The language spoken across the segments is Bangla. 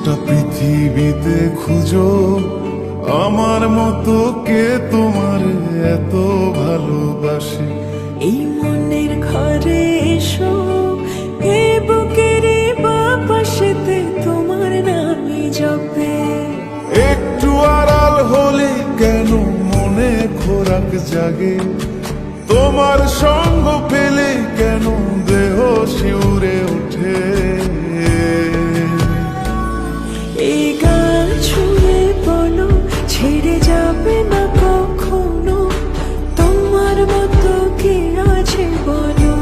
গোটা পৃথিবীতে খুঁজো আমার মতো কে তোমার এত ভালোবাসে। এই মনের ঘরে এসো, এই বুকের বাপাশেতে তোমার নামে জপে। একটু আড়াল হলে কেন মনে খোরাক জাগে, তোমার সঙ্গ পেলে কেন দেহ শিউরে ওঠে। এই গান ছুঁয়ে বলো ছেড়ে যাবে না কখনো, তোমার মতো কে আছে বলো।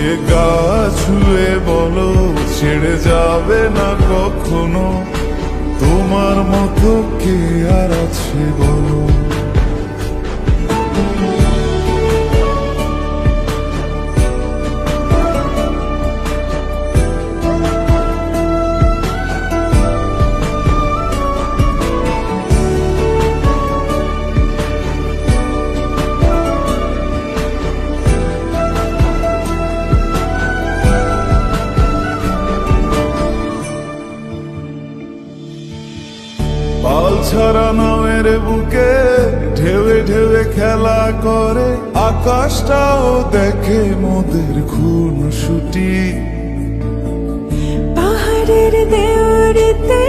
এ গা ছুঁয়ে বলো ছেড়ে যাবে না কখনো, তোমার মতো কে আর আছে বলো। পাল ছাড়া নামের বুকে ঢেউে ঢেউে খেলা করে, আকাশটাও দেখে মোদের খুন ছুটি। পাহাড়ের দেওয়ারিতে